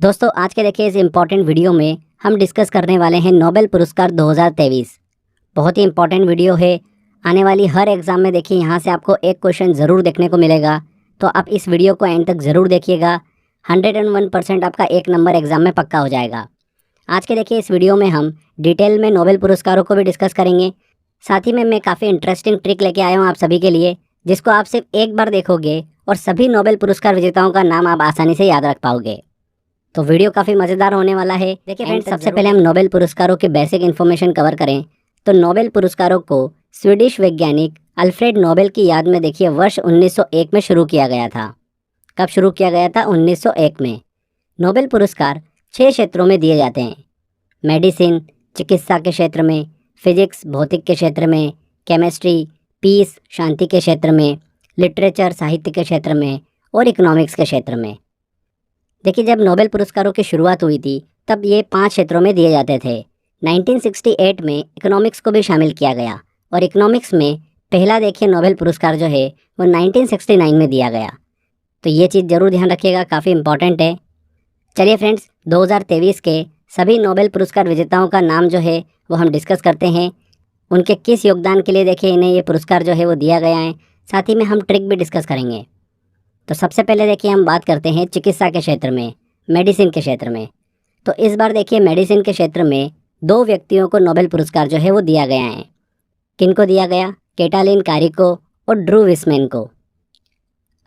दोस्तों आज के देखिए इस इम्पॉर्टेंट वीडियो में हम डिस्कस करने वाले हैं नोबेल पुरस्कार 2023। बहुत ही इम्पॉर्टेंट वीडियो है। आने वाली हर एग्ज़ाम में देखिए यहाँ से आपको एक क्वेश्चन ज़रूर देखने को मिलेगा, तो आप इस वीडियो को एंड तक ज़रूर देखिएगा। 101% आपका एक नंबर एग्ज़ाम में पक्का हो जाएगा। आज के देखिए इस वीडियो में हम डिटेल में नोबेल पुरस्कारों को भी डिस्कस करेंगे। साथ ही में मैं काफ़ी इंटरेस्टिंग ट्रिक लेके आया हूँ आप सभी के लिए, जिसको आप सिर्फ एक बार देखोगे और सभी नोबेल पुरस्कार विजेताओं का नाम आप आसानी से याद रख पाओगे। तो वीडियो काफ़ी मज़ेदार होने वाला है। देखिए फ्रेंड्स, सबसे पहले हम नोबेल पुरस्कारों के बेसिक इन्फॉर्मेशन कवर करें तो नोबेल पुरस्कारों को स्वीडिश वैज्ञानिक अल्फ्रेड नोबेल की याद में देखिए वर्ष 1901 में शुरू किया गया था। कब शुरू किया गया था? 1901 में। नोबेल पुरस्कार 6 क्षेत्रों में दिए जाते हैं। मेडिसिन चिकित्सा के क्षेत्र में, फिजिक्स भौतिक के क्षेत्र में, केमिस्ट्री पीस शांति के क्षेत्र में, लिटरेचर साहित्य के क्षेत्र में और इकोनॉमिक्स के क्षेत्र में। देखिए जब नोबेल पुरस्कारों की शुरुआत हुई थी तब ये 5 क्षेत्रों में दिए जाते थे। 1968 में इकोनॉमिक्स को भी शामिल किया गया और इकोनॉमिक्स में पहला देखिए नोबेल पुरस्कार जो है वो 1969 में दिया गया। तो ये चीज़ ज़रूर ध्यान रखिएगा, काफ़ी इंपॉर्टेंट है। चलिए फ्रेंड्स, 2023 के सभी नोबेल पुरस्कार विजेताओं का नाम जो है वो हम डिस्कस करते हैं। उनके किस योगदान के लिए देखिए इन्हें ये पुरस्कार जो है वो दिया गया है। साथ ही में हम ट्रिक भी डिस्कस करेंगे। तो सबसे पहले देखिए हम बात करते हैं चिकित्सा के क्षेत्र में, मेडिसिन के क्षेत्र में। तो इस बार देखिए मेडिसिन के क्षेत्र में 2 व्यक्तियों को नोबेल पुरस्कार जो है वो दिया गया है। किनको दिया गया? कैटालिन कारिको और ड्रू विस्मैन को।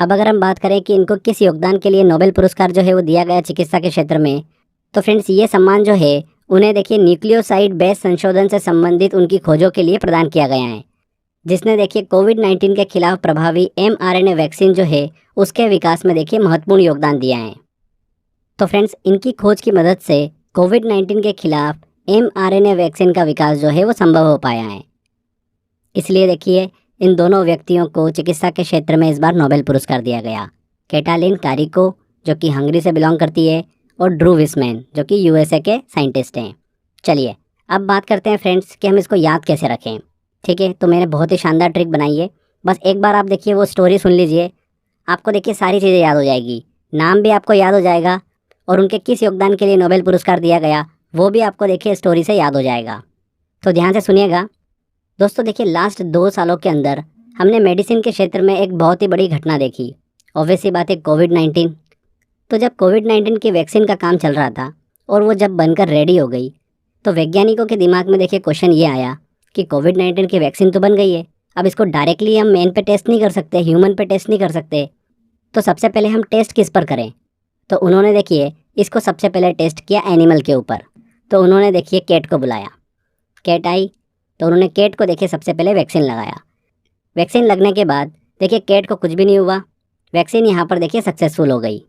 अब अगर हम बात करें कि इनको किस योगदान के लिए नोबेल पुरस्कार जो है वो दिया गया चिकित्सा के क्षेत्र में, तो फ्रेंड्स ये सम्मान जो है उन्हें देखिए न्यूक्लियोसाइड बेस संशोधन से संबंधित उनकी खोजों के लिए प्रदान किया गया है, जिसने देखिए कोविड-19 के खिलाफ प्रभावी mRNA वैक्सीन जो है उसके विकास में देखिए महत्वपूर्ण योगदान दिया है। तो फ्रेंड्स इनकी खोज की मदद से कोविड-19 के खिलाफ mRNA वैक्सीन का विकास जो है वो संभव हो पाया है। इसलिए देखिए इन दोनों व्यक्तियों को चिकित्सा के क्षेत्र में इस बार नोबेल पुरस्कार दिया गया। कैटालिन कारिको जो कि हंगरी से बिलोंग करती है और ड्रू विस्मैन जो कि USA के साइंटिस्ट हैं। चलिए अब बात करते हैं फ्रेंड्स कि हम इसको याद कैसे रखें। ठीक है, तो मैंने बहुत ही शानदार ट्रिक बनाई है। बस एक बार आप देखिए वो स्टोरी सुन लीजिए, आपको देखिए सारी चीज़ें याद हो जाएगी। नाम भी आपको याद हो जाएगा और उनके किस योगदान के लिए नोबेल पुरस्कार दिया गया वो भी आपको देखिए स्टोरी से याद हो जाएगा। तो ध्यान से सुनिएगा दोस्तों। देखिए लास्ट 2 सालों के अंदर हमने मेडिसिन के क्षेत्र में एक बहुत ही बड़ी घटना देखी। ऑब्वियसली बात है कोविड-19। तो जब कोविड-19 की वैक्सीन का काम चल रहा था और वो जब बनकर रेडी हो गई तो वैज्ञानिकों के दिमाग में देखिए क्वेश्चन ये आया कि कोविड-19 की वैक्सीन तो बन गई है, अब इसको डायरेक्टली हम मैन पे टेस्ट नहीं कर सकते, ह्यूमन पे टेस्ट नहीं कर सकते, तो सबसे पहले हम टेस्ट किस पर करें? तो उन्होंने देखिए इसको सबसे पहले टेस्ट किया एनिमल के ऊपर। तो उन्होंने देखिए कैट को बुलाया। कैट आई तो उन्होंने कैट को देखिए सबसे पहले वैक्सीन लगाया। वैक्सीन लगने के बाद देखिए कैट को कुछ भी नहीं हुआ, वैक्सीन यहाँ पर देखिए सक्सेसफुल हो गई।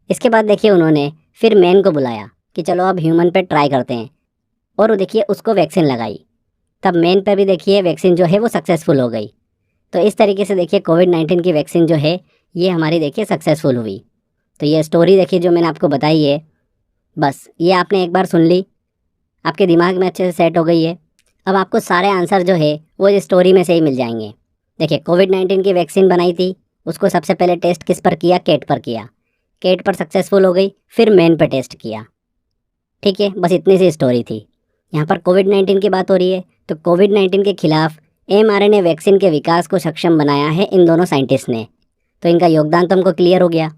इसके बाद देखिए उन्होंने फिर मैन को बुलाया कि चलो अब ह्यूमन पे ट्राई करते हैं, और वो देखिए उसको वैक्सीन लगाई। तब मैन पे भी देखिए वैक्सीन जो है वो सक्सेसफुल हो गई। तो इस तरीके से देखिए कोविड-19 की वैक्सीन जो है ये हमारी देखिए सक्सेसफुल हुई। तो ये स्टोरी देखिए जो मैंने आपको बताई है, बस ये आपने एक बार सुन ली, आपके दिमाग में अच्छे से सेट हो गई है। अब आपको सारे आंसर जो है वो इस स्टोरी में से ही मिल जाएंगे। देखिए कोविड-19 की वैक्सीन बनाई थी, उसको सबसे पहले टेस्ट किस पर किया? कैट पर किया। कैट पर सक्सेसफुल हो गई, फिर मैन पर टेस्ट किया। ठीक है, बस इतनी सी स्टोरी थी। यहाँ पर कोविड-19 की बात हो रही है, तो कोविड-19 के खिलाफ mRNA वैक्सीन के विकास को सक्षम बनाया है इन दोनों साइंटिस्ट ने। तो इनका योगदान तो हमको क्लियर हो गया।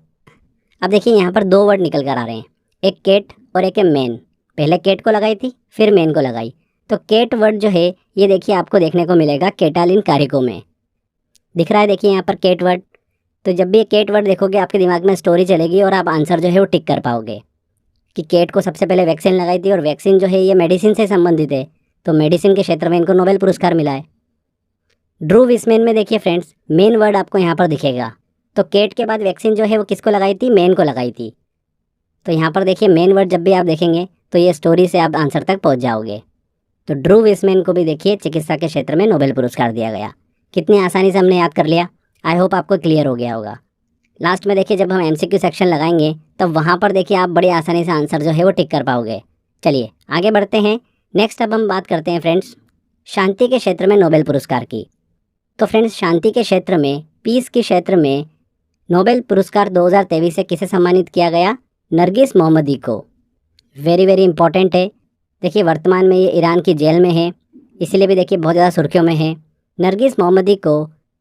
अब देखिए यहाँ पर 2 वर्ड निकल कर आ रहे हैं, एक कैट और एक है मैन। पहले कैट को लगाई थी, फिर मैन को लगाई। तो कैट वर्ड जो है ये देखिए आपको देखने को मिलेगा कैटालिन कारिको में। दिख रहा है देखिए यहाँ पर कैट वर्ड। तो जब भी ये कैट वर्ड देखोगे आपके दिमाग में स्टोरी चलेगी और आप आंसर जो है वो टिक कर पाओगे कि कैट को सबसे पहले वैक्सीन लगाई थी और वैक्सीन जो है ये मेडिसिन से संबंधित है, तो मेडिसिन के क्षेत्र में इनको नोबेल पुरस्कार मिला है। ड्रू विस्मैन में देखिए फ्रेंड्स मेन वर्ड आपको यहाँ पर दिखेगा। तो कैट के बाद वैक्सीन जो है वो किसको लगाई थी? मैन को लगाई थी। तो यहाँ पर देखिए मेन वर्ड जब भी आप देखेंगे तो ये स्टोरी से आप आंसर तक पहुँच जाओगे। तो ड्रू विस्मैन को भी देखिए चिकित्सा के क्षेत्र में नोबेल पुरस्कार दिया गया। कितनी आसानी से हमने याद कर लिया। आई होप आपको क्लियर हो गया होगा। लास्ट में देखिए जब हम MCQ सेक्शन लगाएंगे तब वहाँ पर देखिए आप बड़ी आसानी से आंसर जो है वो टिक कर पाओगे। चलिए आगे बढ़ते हैं। नेक्स्ट अब हम बात करते हैं फ्रेंड्स शांति के क्षेत्र में नोबेल पुरस्कार की। तो फ्रेंड्स शांति के क्षेत्र में, पीस के क्षेत्र में नोबेल पुरस्कार 2023 से किसे सम्मानित किया गया? नरगिस मोहम्मदी को। वेरी वेरी इंपॉर्टेंट है। देखिए वर्तमान में ये ईरान की जेल में है, इसीलिए भी देखिए बहुत ज़्यादा सुर्खियों में है। नरगिस मोहम्मदी को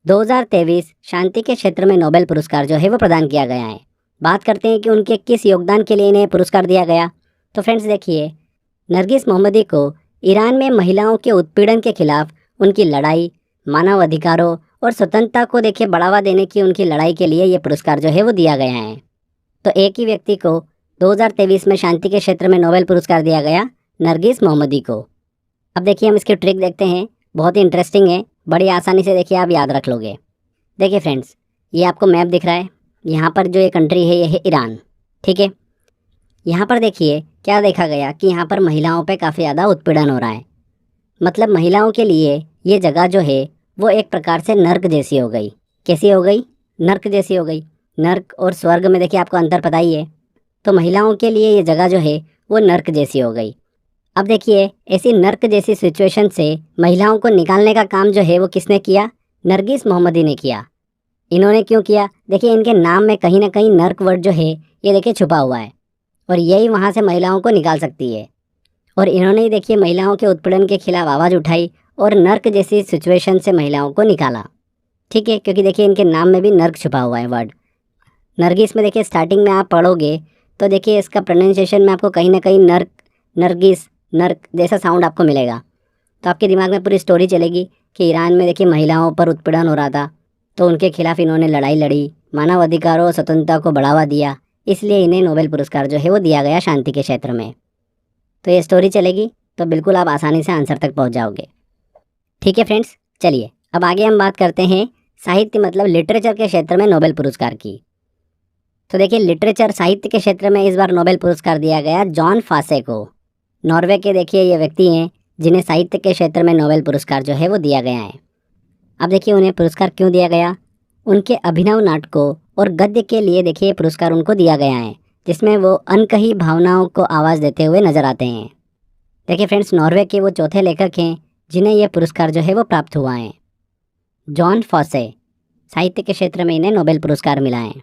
2023 शांति के क्षेत्र में नोबेल पुरस्कार जो है वो प्रदान किया गया है। बात करते हैं कि उनके किस योगदान के लिए इन्हें पुरस्कार दिया गया। तो फ्रेंड्स देखिए, नरगिस मोहम्मदी को ईरान में महिलाओं के उत्पीड़न के खिलाफ उनकी लड़ाई, मानव अधिकारों और स्वतंत्रता को देखिए बढ़ावा देने की उनकी लड़ाई के लिए ये पुरस्कार जो है वो दिया गया है। तो एक ही व्यक्ति को 2023 में शांति के क्षेत्र में नोबेल पुरस्कार दिया गया, नरगिस मोहम्मदी को। अब देखिए हम इसकी ट्रिक देखते हैं, बहुत ही इंटरेस्टिंग है, बड़ी आसानी से देखिए आप याद रख लोगे। देखिए फ्रेंड्स, ये आपको मैप दिख रहा है, यहाँ पर जो ये कंट्री है ये है ईरान, ठीक है। यहाँ पर देखिए क्या देखा गया कि यहाँ पर महिलाओं पे काफ़ी ज़्यादा उत्पीड़न हो रहा है। मतलब महिलाओं के लिए ये जगह जो है वो एक प्रकार से नर्क जैसी हो गई। कैसी हो गई? नर्क जैसी हो गई। नर्क और स्वर्ग में देखिए आपको अंतर पता ही है। तो महिलाओं के लिए ये जगह जो है वो नर्क जैसी हो गई। अब देखिए ऐसी नर्क जैसी सिचुएशन से महिलाओं को निकालने का काम जो है वो किसने किया? नरगिस मोहम्मदी ने किया। इन्होंने क्यों किया? देखिए इनके नाम में कहीं ना कहीं नर्क वर्ड जो है ये देखिए छुपा हुआ है, और यही वहाँ से महिलाओं को निकाल सकती है। और इन्होंने ही देखिए महिलाओं के उत्पीड़न के खिलाफ आवाज़ उठाई और नर्क जैसी सिचुएशन से महिलाओं को निकाला, ठीक है। क्योंकि देखिए इनके नाम में भी नर्क छुपा हुआ है वर्ड। नरगिस में देखिए स्टार्टिंग में आप पढ़ोगे तो देखिए इसका प्रोनाउंसिएशन में आपको कहीं ना कहीं नर्क, नरगिस, नर्क जैसा साउंड आपको मिलेगा। तो आपके दिमाग में पूरी स्टोरी चलेगी कि ईरान में देखिए महिलाओं पर उत्पीड़न हो रहा था, तो उनके खिलाफ इन्होंने लड़ाई लड़ी, मानव अधिकारों और स्वतंत्रता को बढ़ावा दिया, इसलिए इन्हें नोबेल पुरस्कार जो है वो दिया गया शांति के क्षेत्र में। तो ये स्टोरी चलेगी तो बिल्कुल आप आसानी से आंसर तक पहुंच जाओगे, ठीक है फ्रेंड्स। चलिए अब आगे हम बात करते हैं साहित्य मतलब लिटरेचर के क्षेत्र में नोबेल पुरस्कार की। तो देखिए लिटरेचर साहित्य के क्षेत्र में इस बार नोबेल पुरस्कार दिया गया जॉन फासे को। नॉर्वे के देखिए ये व्यक्ति हैं जिन्हें साहित्य के क्षेत्र में नोबेल पुरस्कार जो है वो दिया गया है। अब देखिए उन्हें पुरस्कार क्यों दिया गया? उनके अभिनव नाटकों और गद्य के लिए देखिए पुरस्कार उनको दिया गया है, जिसमें वो अनकही भावनाओं को आवाज़ देते हुए नजर आते हैं। देखिए फ्रेंड्स, नॉर्वे के वो चौथे लेखक हैं जिन्हें यह पुरस्कार जो है वो प्राप्त हुआ है। जॉन फॉसे, साहित्य के क्षेत्र में इन्हें नोबेल पुरस्कार मिला है।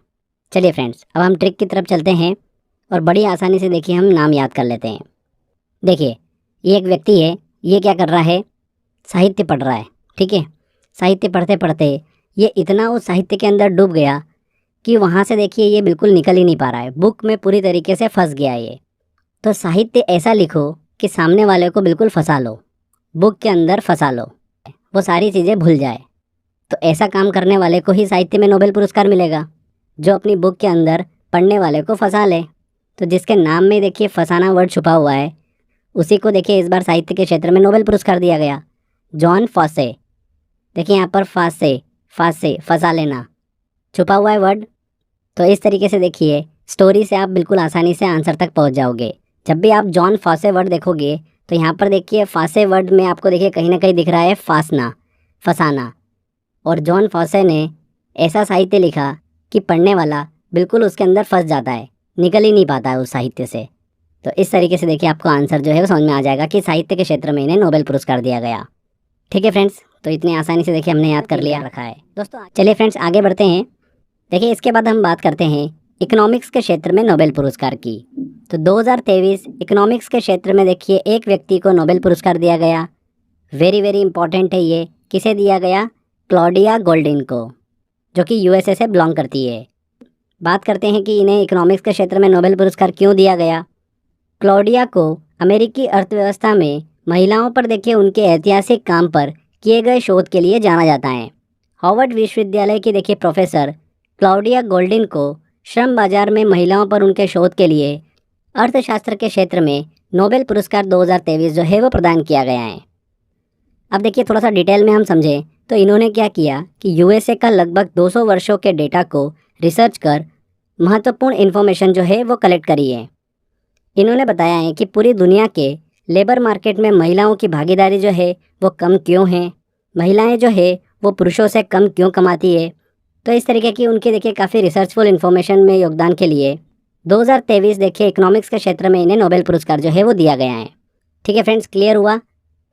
चलिए फ्रेंड्स, अब हम ट्रिक की तरफ चलते हैं और बड़ी आसानी से देखिए हम नाम याद कर लेते हैं। देखिए ये एक व्यक्ति है, ये क्या कर रहा है? साहित्य पढ़ रहा है, ठीक है। साहित्य पढ़ते पढ़ते ये इतना उस साहित्य के अंदर डूब गया कि वहाँ से देखिए ये बिल्कुल निकल ही नहीं पा रहा है, बुक में पूरी तरीके से फंस गया ये। तो साहित्य ऐसा लिखो कि सामने वाले को बिल्कुल फंसा लो, बुक के अंदर फंसा लो, वो सारी चीज़ें भूल जाए। तो ऐसा काम करने वाले को ही साहित्य में नोबेल पुरस्कार मिलेगा, जो अपनी बुक के अंदर पढ़ने वाले को फंसा ले। तो जिसके नाम में देखिए फंसाना वर्ड छुपा हुआ है, उसी को देखिए इस बार साहित्य के क्षेत्र में नोबेल पुरस्कार दिया गया, जॉन फॉसे। देखिए यहाँ पर फासे, फासे फंसा लेना छुपा हुआ है वर्ड। तो इस तरीके से देखिए स्टोरी से आप बिल्कुल आसानी से आंसर तक पहुँच जाओगे। जब भी आप जॉन फॉसे वर्ड देखोगे तो यहाँ पर देखिए फासे वर्ड में आपको देखिए कहीं ना कहीं दिख रहा है फासना, फसाना। और जॉन फॉसे ने ऐसा साहित्य लिखा कि पढ़ने वाला बिल्कुल उसके अंदर फंस जाता है, निकल ही नहीं पाता है उस साहित्य से। तो इस तरीके से देखिए आपको आंसर जो है वो समझ में आ जाएगा कि साहित्य के क्षेत्र में इन्हें नोबेल पुरस्कार दिया गया, ठीक है फ्रेंड्स। तो इतनी आसानी से देखिए हमने याद कर लिया रखा है दोस्तों। चलिए फ्रेंड्स आगे बढ़ते हैं। देखिए इसके बाद हम बात करते हैं इकोनॉमिक्स के क्षेत्र में नोबेल पुरस्कार की। तो 2023 इकोनॉमिक्स के क्षेत्र में देखिए एक व्यक्ति को नोबेल पुरस्कार दिया गया। वेरी वेरी इंपॉर्टेंट है ये। किसे दिया गया? क्लॉडिया गोल्डिन को, जो कि यूएसए से बिलोंग करती है। बात करते हैं कि इन्हें इकोनॉमिक्स के क्षेत्र में नोबेल पुरस्कार क्यों दिया गया। क्लॉडिया को अमेरिकी अर्थव्यवस्था में महिलाओं पर देखिए उनके ऐतिहासिक काम पर किए गए शोध के लिए जाना जाता है। हार्वर्ड विश्वविद्यालय की देखिए प्रोफेसर क्लॉडिया गोल्डिन को श्रम बाजार में महिलाओं पर उनके शोध के लिए अर्थशास्त्र के क्षेत्र में नोबेल पुरस्कार 2023 जो है वो प्रदान किया गया है। अब देखिए थोड़ा सा डिटेल में हम समझें तो इन्होंने क्या किया कि यूएसए का लगभग 200 वर्षों के डेटा को रिसर्च कर महत्वपूर्ण इन्फॉर्मेशन जो है वो कलेक्ट करी है। इन्होंने बताया है कि पूरी दुनिया के लेबर मार्केट में महिलाओं की भागीदारी जो है वो कम क्यों है, महिलाएं जो है वो पुरुषों से कम क्यों कमाती है। तो इस तरीके की उनके देखिए काफ़ी रिसर्चफुल इन्फॉर्मेशन में योगदान के लिए 2023 देखिए इकोनॉमिक्स के क्षेत्र में इन्हें नोबेल पुरस्कार जो है वो दिया गया है, ठीक है फ्रेंड्स। क्लियर हुआ?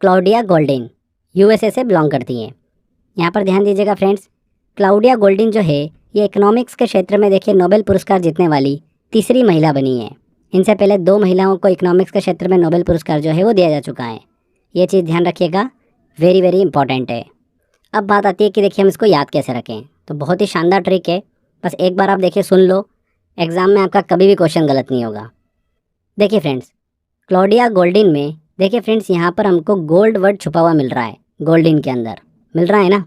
क्लॉडिया गोल्डिन यूएसए से बिलोंग करती हैं। यहाँ पर ध्यान दीजिएगा फ्रेंड्स, क्लॉडिया गोल्डिन जो है ये इकोनॉमिक्स के क्षेत्र में देखिए नोबेल पुरस्कार जीतने वाली तीसरी महिला बनी है। इनसे पहले 2 महिलाओं को इकोनॉमिक्स के क्षेत्र में नोबेल पुरस्कार जो है वो दिया जा चुका है। ये चीज़ ध्यान रखिएगा, वेरी वेरी इंपॉर्टेंट है। अब बात आती है कि देखिए हम इसको याद कैसे रखें। तो बहुत ही शानदार ट्रिक है, बस एक बार आप देखिए सुन लो, एग्ज़ाम में आपका कभी भी क्वेश्चन गलत नहीं होगा। देखिए फ्रेंड्स, क्लॉडिया गोल्डिन में देखिए फ्रेंड्स यहाँ पर हमको गोल्ड वर्ड छुपा हुआ मिल रहा है, गोल्डिन के अंदर मिल रहा है ना।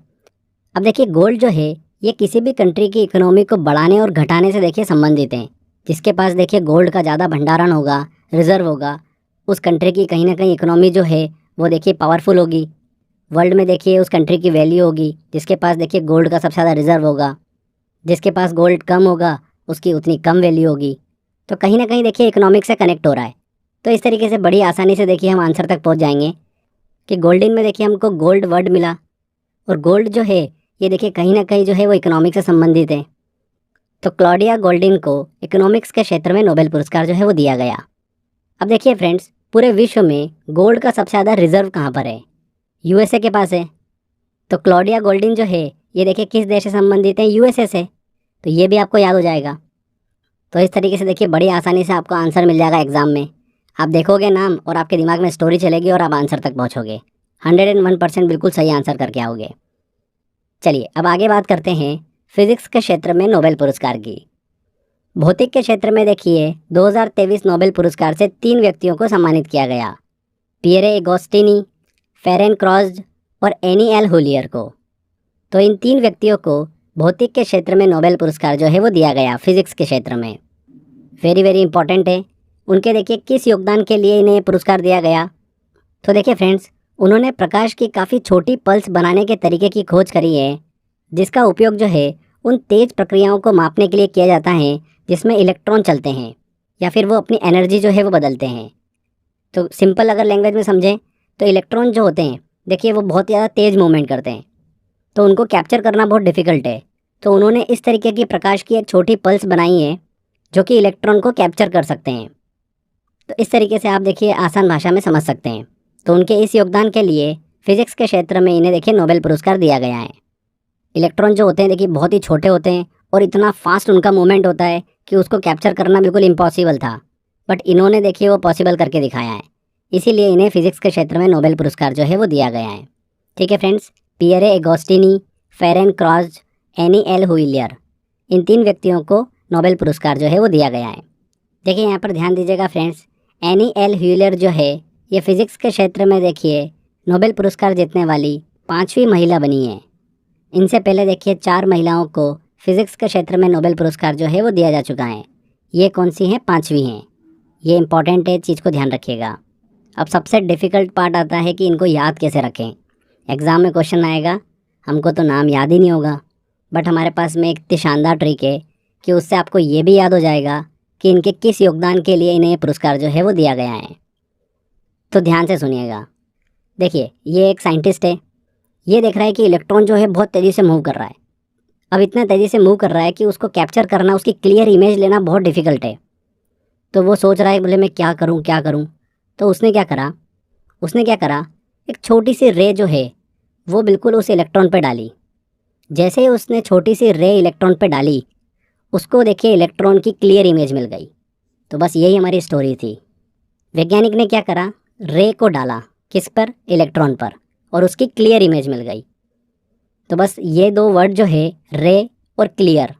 अब देखिए गोल्ड जो है ये किसी भी कंट्री की इकोनॉमी को बढ़ाने और घटाने से देखिए संबंधित हैं। जिसके पास देखिए गोल्ड का ज़्यादा भंडारण होगा, रिजर्व होगा, उस कंट्री की कहीं ना कहीं इकोनॉमी जो है वो देखिए पावरफुल होगी। वर्ल्ड में देखिए उस कंट्री की वैल्यू होगी जिसके पास देखिए गोल्ड का सबसे ज़्यादा रिजर्व होगा। जिसके पास गोल्ड कम होगा उसकी उतनी कम वैल्यू होगी। तो कहीं ना कहीं देखिए इकोनॉमिक से कनेक्ट हो रहा है। तो इस तरीके से बड़ी आसानी से देखिए हम आंसर तक पहुंच जाएंगे कि गोल्डन में देखिए हमको गोल्ड वर्ड मिला, और गोल्ड जो है ये देखिए कहीं ना कहीं जो है वो इकोनॉमिक्स से संबंधित है। तो क्लॉडिया गोल्डिन को इकोनॉमिक्स के क्षेत्र में नोबेल पुरस्कार जो है वो दिया गया। अब देखिए फ्रेंड्स, पूरे विश्व में गोल्ड का सबसे ज़्यादा रिजर्व कहाँ पर है? यूएसए के पास है। तो क्लॉडिया गोल्डिन जो है ये देखिए किस देश से संबंधित है? यूएसए से। तो ये भी आपको याद हो जाएगा। तो इस तरीके से देखिए बड़ी आसानी से आपको आंसर मिल जाएगा एग्जाम में। आप देखोगे नाम और आपके दिमाग में स्टोरी चलेगी और आप आंसर तक पहुँचोगे। 101% बिल्कुल सही आंसर करके आओगे। चलिए अब आगे बात करते हैं फिजिक्स के क्षेत्र में नोबेल पुरस्कार की। भौतिक के क्षेत्र में देखिए 2023 नोबेल पुरस्कार से 3 व्यक्तियों को सम्मानित किया गया, पियरे एगोस्टिनी, फेरेन क्रॉज्ड और एनी एल हुलियर को। तो इन 3 व्यक्तियों को भौतिक के क्षेत्र में नोबेल पुरस्कार जो है वो दिया गया, फिजिक्स के क्षेत्र में। वेरी वेरी इंपॉर्टेंट है। उनके देखिए किस योगदान के लिए इन्हें पुरस्कार दिया गया? तो देखिए फ्रेंड्स, उन्होंने प्रकाश की काफ़ी छोटी पल्स बनाने के तरीके की खोज करी है, जिसका उपयोग जो है उन तेज़ प्रक्रियाओं को मापने के लिए किया जाता है जिसमें इलेक्ट्रॉन चलते हैं या फिर वो अपनी एनर्जी जो है वो बदलते हैं। तो सिंपल अगर लैंग्वेज में समझें तो इलेक्ट्रॉन जो होते हैं देखिए वो बहुत ज़्यादा तेज़ मूवमेंट करते हैं, तो उनको कैप्चर करना बहुत डिफ़िकल्ट है। तो उन्होंने इस तरीके की प्रकाश की एक छोटी पल्स बनाई है जो कि इलेक्ट्रॉन को कैप्चर कर सकते हैं। तो इस तरीके से आप देखिए आसान भाषा में समझ सकते हैं। तो उनके इस योगदान के लिए फिजिक्स के क्षेत्र में इन्हें देखिए नोबेल पुरस्कार दिया गया है। इलेक्ट्रॉन जो होते हैं देखिए बहुत ही छोटे होते हैं और इतना फास्ट उनका मूवमेंट होता है कि उसको कैप्चर करना बिल्कुल इम्पॉसिबल था, बट इन्होंने देखिए वो पॉसिबल करके दिखाया है। इसीलिए इन्हें फिजिक्स के क्षेत्र में नोबेल पुरस्कार जो है वो दिया गया है। ठीक है friends, Pierre Agostini, Ferenc Krausz, Anne L'Huillier, इन 3 व्यक्तियों को नोबेल पुरस्कार जो है वो दिया गया है। देखिए यहाँ पर ध्यान दीजिएगा फ्रेंड्स, एनी एल हुइलियर जो है ये फिजिक्स के क्षेत्र में देखिए नोबेल पुरस्कार जीतने वाली 5वीं महिला बनी है। इनसे पहले देखिए 4 महिलाओं को फिजिक्स के क्षेत्र में नोबेल पुरस्कार जो है वो दिया जा चुका है। ये कौन सी हैं? 5वीं हैं। ये इंपॉर्टेंट है, चीज़ को ध्यान रखिएगा। अब सबसे डिफ़िकल्ट पार्ट आता है कि इनको याद कैसे रखें। एग्ज़ाम में क्वेश्चन आएगा, हमको तो नाम याद ही नहीं होगा, बट हमारे पास में एक इतनी शानदार ट्रिक है कि उससे आपको ये भी याद हो जाएगा कि इनके किस योगदान के लिए इन्हें ये पुरस्कार जो है वो दिया गया है। तो ध्यान से सुनिएगा। देखिए ये एक साइंटिस्ट है, ये देख रहा है कि इलेक्ट्रॉन जो है बहुत तेज़ी से मूव कर रहा है। अब इतना तेज़ी से मूव कर रहा है कि उसको कैप्चर करना, उसकी क्लियर इमेज लेना बहुत डिफ़िकल्ट है। तो वो सोच रहा है बोले मैं क्या करूं क्या करूं। तो उसने क्या करा, एक छोटी सी रे जो है वो बिल्कुल उस इलेक्ट्रॉन पे डाली। जैसे ही उसने छोटी सी रे इलेक्ट्रॉन पे डाली, उसको देखिए इलेक्ट्रॉन की क्लियर इमेज मिल गई। तो बस यही हमारी स्टोरी थी। वैज्ञानिक ने क्या करा, रे को डाला किस पर? इलेक्ट्रॉन पर, और उसकी क्लियर इमेज मिल गई। तो बस ये 2 वर्ड जो है रे और क्लियर,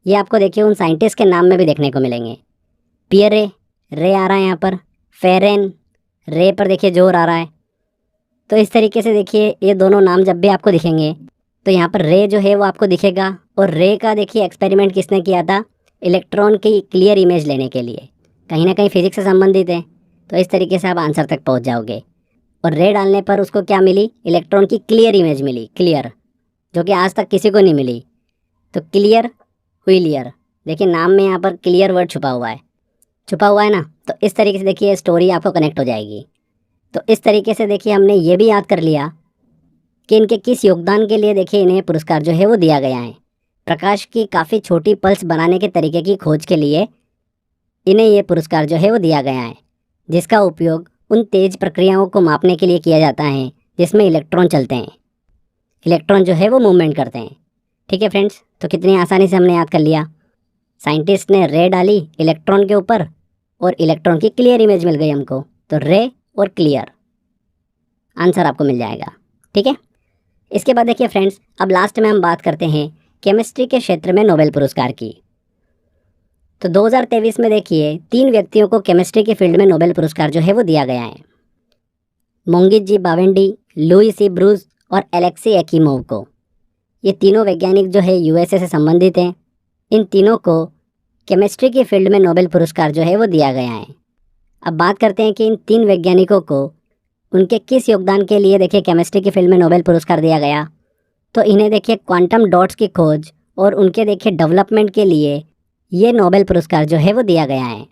ये आपको देखिए उन साइंटिस्ट के नाम में भी देखने को मिलेंगे। पियरे, रे आ रहा है यहाँ पर, फेरेन, रे पर देखिए जोर आ रहा है। तो इस तरीके से देखिए ये दोनों नाम जब भी आपको दिखेंगे तो यहाँ पर रे जो है वो आपको दिखेगा, और रे का देखिए एक्सपेरिमेंट किसने किया था? इलेक्ट्रॉन की क्लियर इमेज लेने के लिए। कहीं ना कहीं फिजिक्स से संबंधित है। तो इस तरीके से आप आंसर तक पहुँच जाओगे। और रे डालने पर उसको क्या मिली? इलेक्ट्रॉन की क्लियर इमेज मिली, क्लियर, जो कि आज तक किसी को नहीं मिली। तो क्लियर हुइलियर, देखिए नाम में यहाँ पर क्लियर वर्ड छुपा हुआ है ना। तो इस तरीके से देखिए स्टोरी आपको कनेक्ट हो जाएगी। तो इस तरीके से देखिए हमने ये भी याद कर लिया कि इनके किस योगदान के लिए देखिए इन्हें पुरस्कार जो है वो दिया गया है। प्रकाश की काफ़ी छोटी पल्स बनाने के तरीके की खोज के लिए इन्हें ये पुरस्कार जो है वो दिया गया है, जिसका उपयोग उन तेज़ प्रक्रियाओं को मापने के लिए किया जाता है जिसमें इलेक्ट्रॉन चलते हैं, इलेक्ट्रॉन जो है वो मूवमेंट करते हैं। ठीक है फ्रेंड्स, तो कितनी आसानी से हमने याद कर लिया। साइंटिस्ट ने रे डाली इलेक्ट्रॉन के ऊपर और इलेक्ट्रॉन की क्लियर इमेज मिल गई हमको, तो रे और क्लियर आंसर आपको मिल जाएगा। ठीक है, इसके बाद देखिए फ्रेंड्स, अब लास्ट में हम बात करते हैं केमिस्ट्री के क्षेत्र में नोबेल पुरस्कार की। तो 2023 में देखिए 3 व्यक्तियों को केमिस्ट्री के फील्ड में नोबेल पुरस्कार जो है वो दिया गया है। मोंगिस जी बावेंडी, लुई सी ब्रूस और एलेक्सी एकीमोव को। ये तीनों वैज्ञानिक जो है यूएसए से संबंधित हैं। इन तीनों को केमिस्ट्री के फील्ड में नोबेल पुरस्कार जो है वो दिया गया है। अब बात करते हैं कि इन 3 वैज्ञानिकों को उनके किस योगदान के लिए देखिए केमिस्ट्री की फील्ड में नोबेल पुरस्कार दिया गया। तो इन्हें देखिए क्वांटम डॉट्स की खोज और उनके देखिए डेवलपमेंट के लिए ये नोबेल पुरस्कार जो है वो दिया गया है।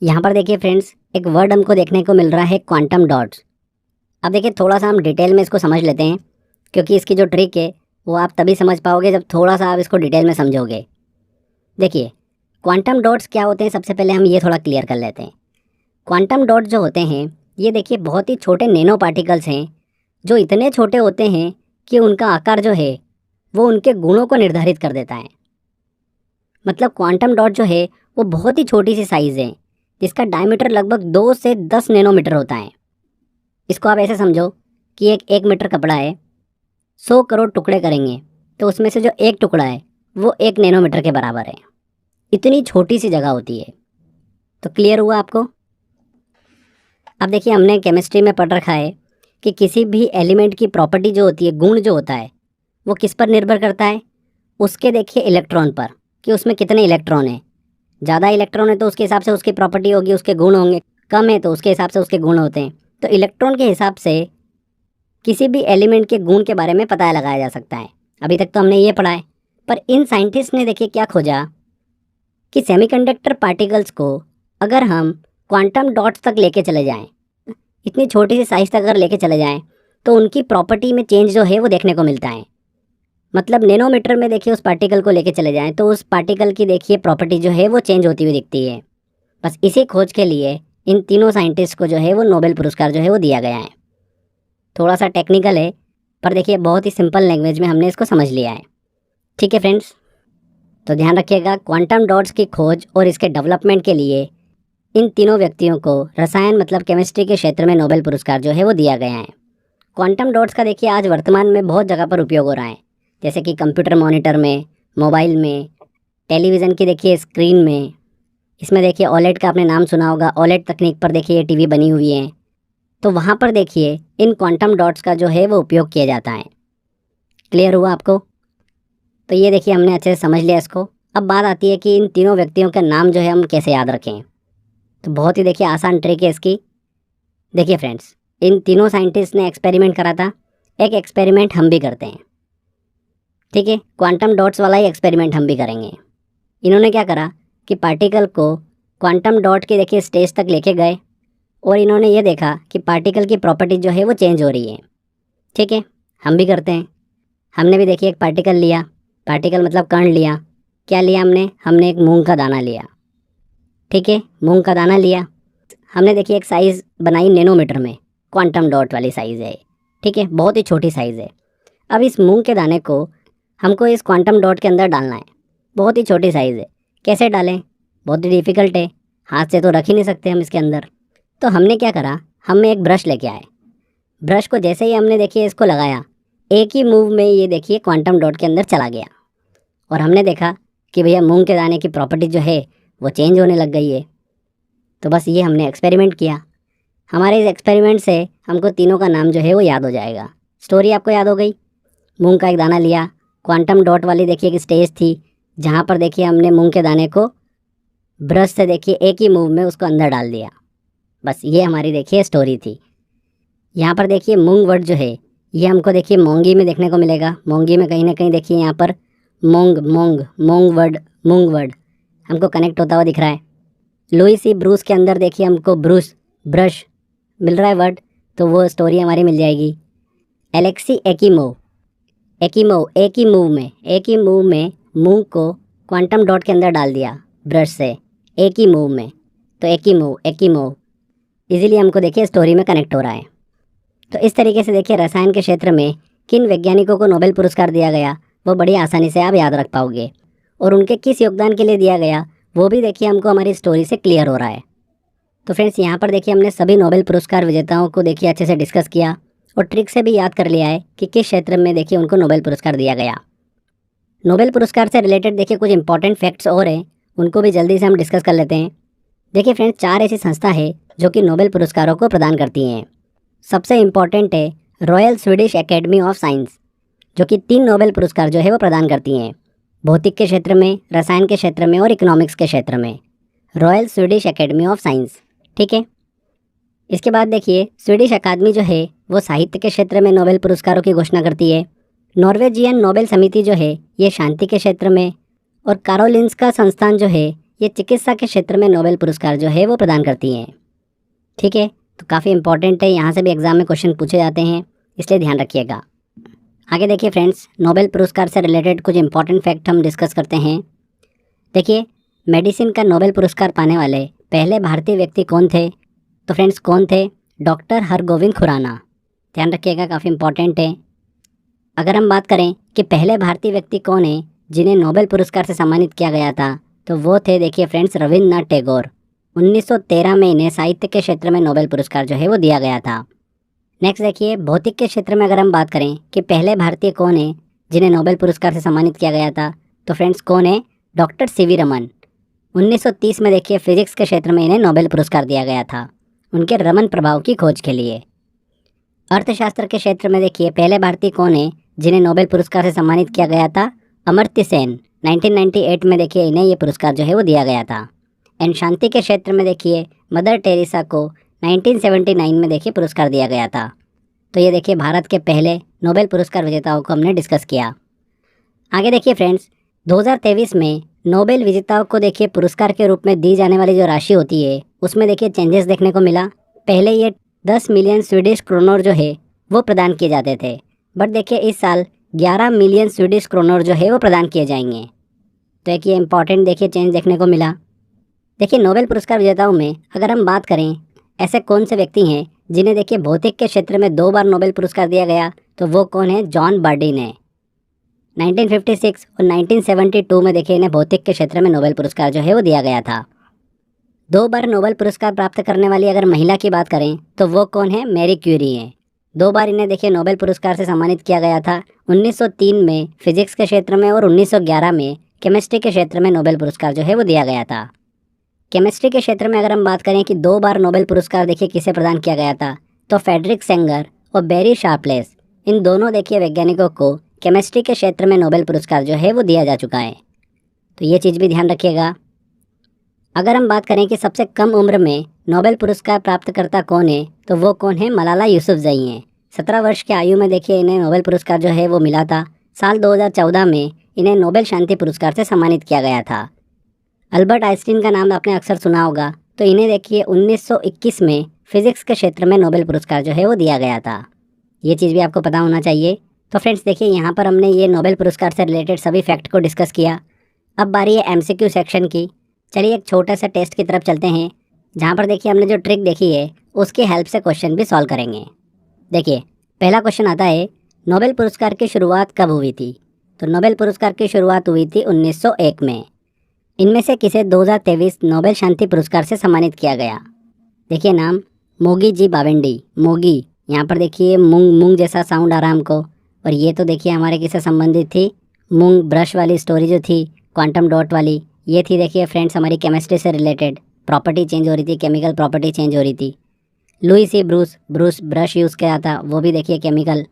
यहाँ पर देखिए फ्रेंड्स, एक वर्ड हमको देखने को मिल रहा है क्वांटम डॉट्स। अब देखिए थोड़ा सा हम डिटेल में इसको समझ लेते हैं, क्योंकि इसकी जो ट्रिक है वो आप तभी समझ पाओगे जब थोड़ा सा आप इसको डिटेल में समझोगे। देखिए क्वांटम डॉट्स क्या होते हैं, सबसे पहले हम ये थोड़ा क्लियर कर लेते हैं। क्वांटम डॉट्स जो होते हैं ये देखिए बहुत ही छोटे नैनो पार्टिकल्स हैं, जो इतने छोटे होते हैं कि उनका आकार जो है वो उनके गुणों को निर्धारित कर देता है। मतलब क्वांटम डॉट जो है वो बहुत ही छोटी सी साइज़ है, जिसका डायमीटर लगभग 2 से 10 नैनोमीटर होता है। इसको आप ऐसे समझो कि एक 1 मीटर कपड़ा है, 100 करोड़ टुकड़े करेंगे तो उसमें से जो एक टुकड़ा है वो 1 नैनोमीटर के बराबर है। इतनी छोटी सी जगह होती है। तो क्लियर हुआ आपको? अब देखिए हमने केमिस्ट्री में पढ़ रखा है कि किसी भी एलिमेंट की प्रॉपर्टी जो होती है, गुण जो होता है, वो किस पर निर्भर करता है? उसके देखिए इलेक्ट्रॉन पर, कि उसमें कितने इलेक्ट्रॉन हैं। ज़्यादा इलेक्ट्रॉन है तो उसके हिसाब से उसकी प्रॉपर्टी होगी, उसके गुण होंगे। कम है तो उसके हिसाब से उसके गुण होते हैं। तो इलेक्ट्रॉन के हिसाब से किसी भी एलिमेंट के गुण के बारे में पता लगाया जा सकता है। अभी तक तो हमने ये पढ़ा है, पर इन साइंटिस्ट ने देखिए क्या खोजा कि सेमीकंडक्टर पार्टिकल्स को अगर हम क्वांटम डॉट्स तक लेके चले जाएं, इतनी छोटी सी साइज़ तक अगर लेके चले जाएं, तो उनकी प्रॉपर्टी में चेंज जो है वो देखने को मिलता है। मतलब नैनोमीटर में देखिए उस पार्टिकल को लेके चले जाएं तो उस पार्टिकल की देखिए प्रॉपर्टी जो है वो चेंज होती हुई दिखती है। बस इसी खोज के लिए इन तीनों साइंटिस्ट को जो है वो नोबेल पुरस्कार जो है वो दिया गया है। थोड़ा सा टेक्निकल है, पर देखिए बहुत ही सिंपल लैंग्वेज में हमने इसको समझ लिया है। ठीक है फ्रेंड्स, तो ध्यान रखिएगा, क्वांटम डॉट्स की खोज और इसके डेवलपमेंट के लिए इन तीनों व्यक्तियों को रसायन मतलब केमिस्ट्री के क्षेत्र में नोबेल पुरस्कार जो है वो दिया गया है। क्वांटम डॉट्स का देखिए आज वर्तमान में बहुत जगह पर उपयोग हो रहा है, जैसे कि कंप्यूटर मॉनिटर में, मोबाइल में, टेलीविज़न की देखिए स्क्रीन में। इसमें देखिए ओलेड का आपने नाम सुना होगा, ओलेड तकनीक पर देखिए ये टीवी बनी हुई है, तो वहाँ पर देखिए इन क्वांटम डॉट्स का जो है वो उपयोग किया जाता है। क्लियर हुआ आपको? तो ये देखिए हमने अच्छे से समझ लिया इसको। अब बात आती है कि इन तीनों व्यक्तियों का नाम जो है हम कैसे याद रखें। तो बहुत ही देखिए आसान ट्रिक है इसकी। देखिए फ्रेंड्स, इन तीनों साइंटिस्ट ने एक्सपेरिमेंट करा था, एक एक्सपेरिमेंट हम भी करते हैं। ठीक है, क्वांटम डॉट्स वाला ही एक्सपेरिमेंट हम भी करेंगे। इन्होंने क्या करा कि पार्टिकल को क्वांटम डॉट के देखिए स्टेज तक लेके गए और इन्होंने ये देखा कि पार्टिकल की प्रॉपर्टी जो है वो चेंज हो रही है। ठीक है, हम भी करते हैं। हमने भी देखिए एक पार्टिकल लिया, पार्टिकल मतलब कण लिया। क्या लिया हमने एक मूंग का दाना लिया। ठीक है, मूंग का दाना लिया, हमने देखिए एक साइज़ बनाई नैनोमीटर में, क्वांटम डॉट वाली साइज़ है। ठीक है, बहुत ही छोटी साइज़ है। अब इस मूंग के दाने को हमको इस क्वांटम डॉट के अंदर डालना है, बहुत ही छोटी साइज़ है। कैसे डालें? बहुत ही डिफ़िकल्ट है, हाथ से तो रख ही नहीं सकते हम इसके अंदर। तो हमने क्या करा, हम एक ब्रश लेके आए। ब्रश को जैसे ही हमने देखिए इसको लगाया, एक ही मूव में ये देखिए क्वांटम डॉट के अंदर चला गया और हमने देखा कि भैया मूंग के दाने की प्रॉपर्टी जो है वो चेंज होने लग गई है। तो बस ये हमने एक्सपेरिमेंट किया। हमारे इस एक्सपेरिमेंट से हमको तीनों का नाम जो है वो याद हो जाएगा। स्टोरी आपको याद हो गई। मूंग का एक दाना लिया, क्वांटम डॉट वाली देखिए एक स्टेज थी जहाँ पर देखिए हमने मूंग के दाने को ब्रश से देखिए एक ही मूव में उसको अंदर डाल दिया। बस ये हमारी देखिए स्टोरी थी। यहाँ पर देखिए मूंग वर्ड जो है ये हमको देखिए मोंगी में देखने को मिलेगा। मोंगी में कहीं ना कहीं देखिए यहाँ पर मोंग वर्ड हमको कनेक्ट होता हुआ दिख रहा है। लुई सी ब्रूस के अंदर देखिए हमको ब्रश मिल रहा है वर्ड, तो वो स्टोरी हमारी मिल जाएगी। एलेक्सी एकीमोव एक ही मूव में मूंग को क्वांटम डॉट के अंदर डाल दिया ब्रश से, एक ही मूव में। तो एकीमोव इजीली हमको देखिए स्टोरी में कनेक्ट हो रहा है। तो इस तरीके से देखिए रसायन के क्षेत्र में किन वैज्ञानिकों को नोबेल पुरस्कार दिया गया वो बड़ी आसानी से आप याद रख पाओगे। और उनके किस योगदान के लिए दिया गया वो भी देखिए हमको हमारी स्टोरी से क्लियर हो रहा है। तो फ्रेंड्स यहाँ पर देखिए हमने सभी नोबेल पुरस्कार विजेताओं को देखिए अच्छे से डिस्कस किया और ट्रिक से भी याद कर लिया है कि किस क्षेत्र में देखिए उनको नोबेल पुरस्कार दिया गया। नोबेल पुरस्कार से रिलेटेड देखिए कुछ इंपॉर्टेंट फैक्ट्स और हैं, उनको भी जल्दी से हम डिस्कस कर लेते हैं। देखिए फ्रेंड्स 4 ऐसी संस्था है जो कि नोबेल पुरस्कारों को प्रदान करती हैं। सबसे इम्पॉर्टेंट है royal Swedish academy of science, जो कि 3 नोबेल पुरस्कार जो है वो प्रदान करती हैं, भौतिक के क्षेत्र में, रसायन के क्षेत्र में और इकोनॉमिक्स के क्षेत्र में। Royal Swedish academy of science, ठीक है। इसके बाद देखिए स्वीडिश अकादमी जो है वो साहित्य के क्षेत्र में नोबेल पुरस्कारों की घोषणा करती है। नॉर्वेजियन नोबेल समिति जो है ये शांति के क्षेत्र में, और कारोलिंस्का संस्थान जो है ये चिकित्सा के क्षेत्र में नोबेल पुरस्कार जो है वो प्रदान करती हैं, ठीक है। तो काफ़ी इंपॉर्टेंट है, यहाँ से भी एग्जाम में क्वेश्चन पूछे जाते हैं, इसलिए ध्यान रखिएगा। आगे देखिए फ्रेंड्स नोबेल पुरस्कार से रिलेटेड कुछ इंपॉर्टेंट फैक्ट हम डिस्कस करते हैं। देखिए मेडिसिन का नोबेल पुरस्कार पाने वाले पहले भारतीय व्यक्ति कौन थे? तो फ्रेंड्स कौन थे? डॉक्टर हरगोविंद खुराना। ध्यान रखिएगा, काफ़ी इंपॉर्टेंट है। अगर हम बात करें कि पहले भारतीय व्यक्ति कौन है जिन्हें नोबेल पुरस्कार से सम्मानित किया गया था, तो वो थे देखिए फ्रेंड्स रविन्द्रनाथ टैगोर। 1913 में इन्हें साहित्य के क्षेत्र में नोबेल पुरस्कार जो है वो दिया गया था। नेक्स्ट देखिए भौतिक के क्षेत्र में अगर हम बात करें कि पहले भारतीय कौन है जिन्हें नोबेल पुरस्कार से सम्मानित किया गया था, तो फ्रेंड्स कौन है? Doctor CV Raman. 1930 में देखिए फिजिक्स के क्षेत्र में इन्हें नोबेल पुरस्कार दिया गया था उनके रमन प्रभाव की खोज के लिए। अर्थशास्त्र के क्षेत्र में देखिए पहले भारतीय कौन है जिन्हें नोबेल पुरस्कार से सम्मानित किया गया था? अमर्त्य सेन। 1998 में देखिए इन्हें ये पुरस्कार जो है वो दिया गया था। एंड शांति के क्षेत्र में देखिए मदर टेरेसा को 1979 में देखिए पुरस्कार दिया गया था। तो ये देखिए भारत के पहले नोबेल पुरस्कार विजेताओं को हमने डिस्कस किया। आगे देखिए फ्रेंड्स 2023 में नोबेल विजेताओं को देखिए पुरस्कार के रूप में दी जाने वाली जो राशि होती है उसमें देखिए चेंजेस देखने को मिला। पहले ये 10 मिलियन स्वीडिश क्रोनर जो है वो प्रदान किए जाते थे, बट देखिए इस साल 11 मिलियन स्वीडिश क्रोनर जो है वो प्रदान किए जाएंगे। तो एक ये इंपॉर्टेंट देखिए चेंज देखने को मिला। देखिए नोबेल पुरस्कार विजेताओं में अगर हम बात करें ऐसे कौन से व्यक्ति हैं जिन्हें देखिए भौतिक के क्षेत्र में 2 बार नोबेल पुरस्कार दिया गया, तो वो कौन है? जॉन बर्डिन है। 1956 और 1972 में देखिए इन्हें भौतिक के क्षेत्र में नोबेल पुरस्कार जो है वो दिया गया था। 2 बार नोबेल पुरस्कार प्राप्त करने वाली अगर महिला की बात करें तो वो कौन है? मैरी क्यूरी है। 2 बार इन्हें देखिए नोबेल पुरस्कार से सम्मानित किया गया था। 1903 में फिजिक्स के क्षेत्र में और 1911 में केमिस्ट्री के क्षेत्र में नोबेल पुरस्कार जो है वो दिया गया था। केमिस्ट्री के क्षेत्र में अगर हम बात करें कि 2 बार नोबेल पुरस्कार देखिए किसे प्रदान किया गया था, तो फ्रेडरिक सेंगर और बेरी शार्पलेस, इन दोनों देखिए वैज्ञानिकों को केमिस्ट्री के क्षेत्र में नोबेल पुरस्कार जो है वो दिया जा चुका है। तो ये चीज़ भी ध्यान रखिएगा। अगर हम बात करें कि सबसे कम उम्र में नोबेल पुरस्कार प्राप्तकर्ता कौन है, तो वो कौन है? मलाला यूसुफजई हैं। 17 वर्ष की आयु में देखिए इन्हें नोबेल पुरस्कार जो है वो मिला था। साल 2014 में इन्हें नोबेल शांति पुरस्कार से सम्मानित किया गया था। अल्बर्ट आइंस्टीन का नाम आपने अक्सर सुना होगा, तो इन्हें देखिए 1921 में फिजिक्स के क्षेत्र में नोबेल पुरस्कार जो है वो दिया गया था। ये चीज़ भी आपको पता होना चाहिए। तो फ्रेंड्स देखिए यहाँ पर हमने ये नोबेल पुरस्कार से रिलेटेड सभी फैक्ट को डिस्कस किया। अब बारी है MCQ सेक्शन की। चलिए एक छोटा सा टेस्ट की तरफ चलते हैं, जहाँ पर देखिए हमने जो ट्रिक देखी है उसकी हेल्प से क्वेश्चन भी सॉल्व करेंगे। देखिए पहला क्वेश्चन आता है, नोबेल पुरस्कार की शुरुआत कब हुई थी? तो नोबेल पुरस्कार की शुरुआत हुई थी 1901 में। इनमें से किसे 2023 नोबेल शांति पुरस्कार से सम्मानित किया गया? देखिए नाम मोगी जी बावेंडी। मोगी, यहाँ पर देखिए मूंग मूंग जैसा साउंड आ रहा है हमको, और ये तो देखिए हमारे किससे संबंधित थी? मूंग ब्रश वाली स्टोरी जो थी, क्वांटम डॉट वाली, ये थी देखिए फ्रेंड्स हमारी केमिस्ट्री से रिलेटेड। प्रॉपर्टी चेंज हो रही थी, केमिकल प्रॉपर्टी चेंज हो रही थी। Louis C Bruce, Bruce brush use किया था, वो भी देखिए केमिकल।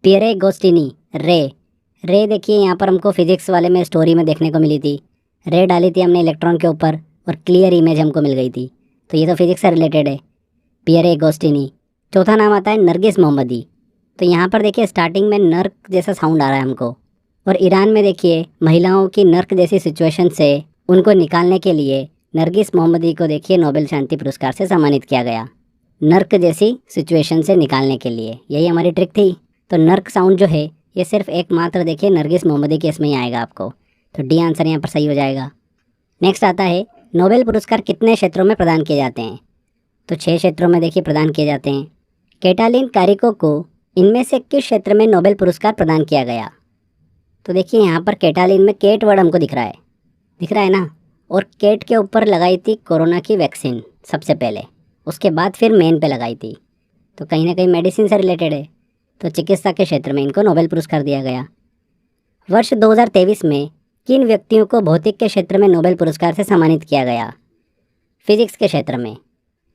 पियरे गोस्टिनी, रे देखिए यहाँ पर हमको फिजिक्स वाले में स्टोरी में देखने को मिली थी। रे डाली थी हमने इलेक्ट्रॉन के ऊपर और क्लियर इमेज हमको मिल गई थी, तो ये तो फिजिक्स से रिलेटेड है, पियरे गोस्टिनी। चौथा नाम आता है नरगिस मोहम्मदी। तो यहाँ पर देखिए स्टार्टिंग में नर्क जैसा साउंड आ रहा है हमको, और ईरान में देखिए महिलाओं की नर्क जैसी सिचुएशन से उनको निकालने के लिए नरगिस मोहम्मदी को देखिए नोबेल शांति पुरस्कार से सम्मानित किया गया, नर्क जैसी सिचुएशन से निकालने के लिए। यही हमारी ट्रिक थी। तो नर्क साउंड जो है ये सिर्फ एकमात्र देखिए नरगिस मोहम्मदी के इसमें ही आएगा आपको, तो डी आंसर यहाँ पर सही हो जाएगा। नेक्स्ट आता है, नोबेल पुरस्कार कितने क्षेत्रों में प्रदान किए जाते हैं? तो 6 क्षेत्रों में देखिए प्रदान किए जाते हैं। कैटालिन कारिको को इनमें से किस क्षेत्र में नोबेल पुरस्कार प्रदान किया गया? तो देखिए यहाँ पर कैटालिन में केट वर्ड हमको दिख रहा है, दिख रहा है ना। और कैट के ऊपर लगाई थी कोरोना की वैक्सीन सबसे पहले, उसके बाद फिर मैन पे लगाई थी। तो कहीं ना कहीं मेडिसिन से रिलेटेड है। तो चिकित्सा के क्षेत्र में इनको नोबेल पुरस्कार दिया गया। वर्ष 2023 में किन व्यक्तियों को भौतिक के क्षेत्र में नोबेल पुरस्कार से सम्मानित किया गया? फिजिक्स के क्षेत्र में।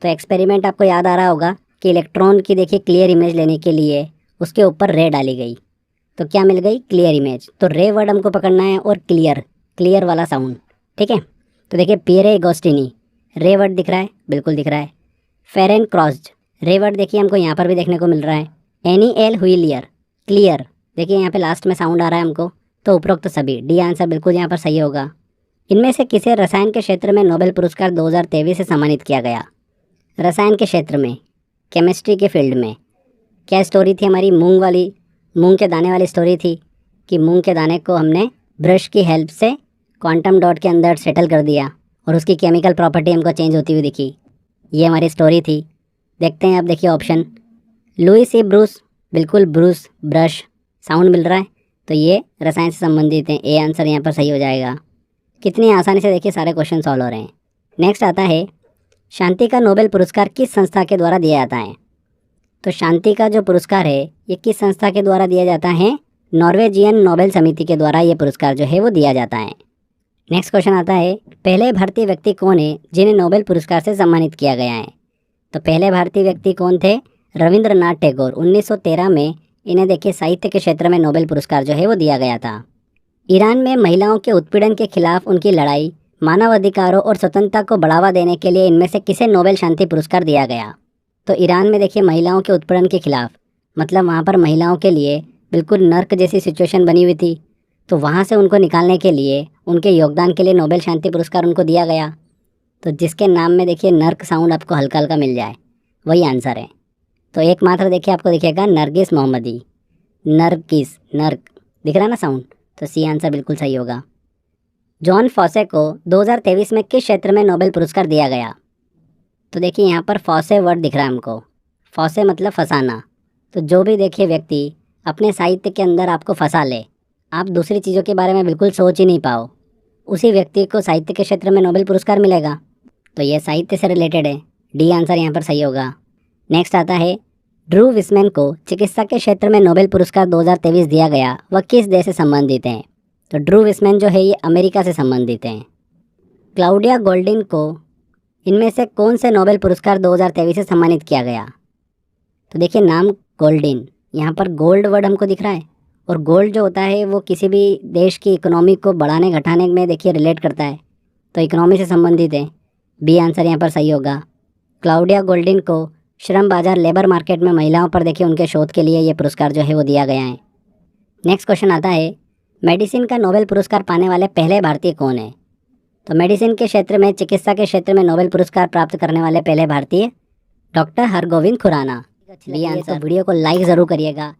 तो एक्सपेरिमेंट आपको याद आ रहा होगा कि इलेक्ट्रॉन की देखिए क्लियर इमेज लेने के लिए उसके ऊपर रे डाली गई, तो क्या मिल गई? Clear image. तो रे वर्ड हमको पकड़ना है और क्लियर वाला साउंड, ठीक है। तो देखिए पियरे अगोस्टिनी, रे वर्ड दिख रहा है, बिल्कुल दिख रहा है। फेरेन क्रॉस्ड, रे वर्ड देखिए हमको यहाँ पर भी देखने को मिल रहा है। एनी एल हुइलियर, क्लियर, देखिए यहाँ पे लास्ट में साउंड आ रहा है हमको। तो उपरोक्त सभी, डी आंसर बिल्कुल यहाँ पर सही होगा। इनमें से किसे रसायन के क्षेत्र में नोबेल पुरस्कार 2023 से सम्मानित किया गया? रसायन के क्षेत्र में, केमिस्ट्री के फील्ड में। क्या स्टोरी थी हमारी? मूंग के दाने वाली स्टोरी थी कि मूंग के दाने को हमने ब्रश की हेल्प से क्वांटम डॉट के अंदर सेटल कर दिया और उसकी केमिकल प्रॉपर्टी हमको चेंज होती हुई दिखी। ये हमारी स्टोरी थी। देखते हैं अब, देखिए ऑप्शन। लुईस ई ब्रूस, बिल्कुल ब्रूस, ब्रश, साउंड मिल रहा है। तो ये रसायन से संबंधित हैं, ए आंसर यहाँ पर सही हो जाएगा। कितनी आसानी से देखिए सारे क्वेश्चन सॉल्व हो रहे हैं। नेक्स्ट आता है, शांति का नोबेल पुरस्कार किस संस्था के द्वारा दिया जाता है? तो शांति का जो पुरस्कार है ये किस संस्था के द्वारा दिया जाता है? नॉर्वेजियन नोबेल समिति के द्वारा ये पुरस्कार जो है वो दिया जाता है। नेक्स्ट क्वेश्चन आता है, पहले भारतीय व्यक्ति कौन है जिन्हें नोबेल पुरस्कार से सम्मानित किया गया है? तो पहले भारतीय व्यक्ति कौन थे? रविंद्रनाथ टैगोर। 1913 में इन्हें देखिए साहित्य के क्षेत्र में नोबेल पुरस्कार जो है वो दिया गया था। ईरान में महिलाओं के उत्पीड़न के खिलाफ उनकी लड़ाई, मानव अधिकारों और स्वतंत्रता को बढ़ावा देने के लिए इनमें से किसे नोबेल शांति पुरस्कार दिया गया? तो ईरान में देखिए महिलाओं के उत्पीड़न के खिलाफ, मतलब वहाँ पर महिलाओं के लिए बिल्कुल नर्क जैसी सिचुएशन बनी हुई थी, तो वहाँ से उनको निकालने के लिए, उनके योगदान के लिए नोबेल शांति पुरस्कार उनको दिया गया। तो जिसके नाम में देखिए नर्क साउंड आपको हल्का हल्का मिल जाए, वही आंसर है। तो एकमात्र देखिए आपको दिखेगा नरगिस मोहम्मदी, नर्क दिख रहा है ना साउंड। तो सी आंसर बिल्कुल सही होगा। जॉन फॉसे को 2023 में किस क्षेत्र में नोबेल पुरस्कार दिया गया? तो देखिए यहाँ पर फॉसे वर्ड दिख रहा है हमको। फॉसे मतलब फंसाना। तो जो भी देखिए व्यक्ति अपने साहित्य के अंदर आपको फंसा ले, आप दूसरी चीज़ों के बारे में बिल्कुल सोच ही नहीं पाओ, उसी व्यक्ति को साहित्य के क्षेत्र में नोबेल पुरस्कार मिलेगा। तो ये साहित्य से रिलेटेड है, डी आंसर यहाँ पर सही होगा। नेक्स्ट आता है, ड्रू विस्मैन को चिकित्सा के क्षेत्र में नोबेल पुरस्कार 2023 दिया गया, वह किस देश से संबंधित हैं? तो ड्रू विस्मैन जो है ये अमेरिका से संबंधित हैं। क्लाउडिया गोल्डिन को इनमें से कौन से नोबेल पुरस्कार 2023 से सम्मानित किया गया? तो देखिए नाम गोल्डिन, यहाँ पर गोल्ड वर्ड हमको दिख रहा है, और गोल्ड जो होता है वो किसी भी देश की इकोनॉमी को बढ़ाने घटाने में देखिए रिलेट करता है, तो इकोनॉमी से संबंधित है। बी आंसर यहाँ पर सही होगा। क्लाउडिया गोल्डिन को श्रम बाजार लेबर मार्केट में महिलाओं पर देखिए उनके शोध के लिए ये पुरस्कार जो है वो दिया गया है। नेक्स्ट क्वेश्चन आता है, मेडिसिन का नोबेल पुरस्कार पाने वाले पहले भारतीय कौन है? तो मेडिसिन के क्षेत्र में, चिकित्सा के क्षेत्र में नोबेल पुरस्कार प्राप्त करने वाले पहले भारतीय doctor Hargobind Khorana. B answer. Video को लाइक ज़रूर करिएगा,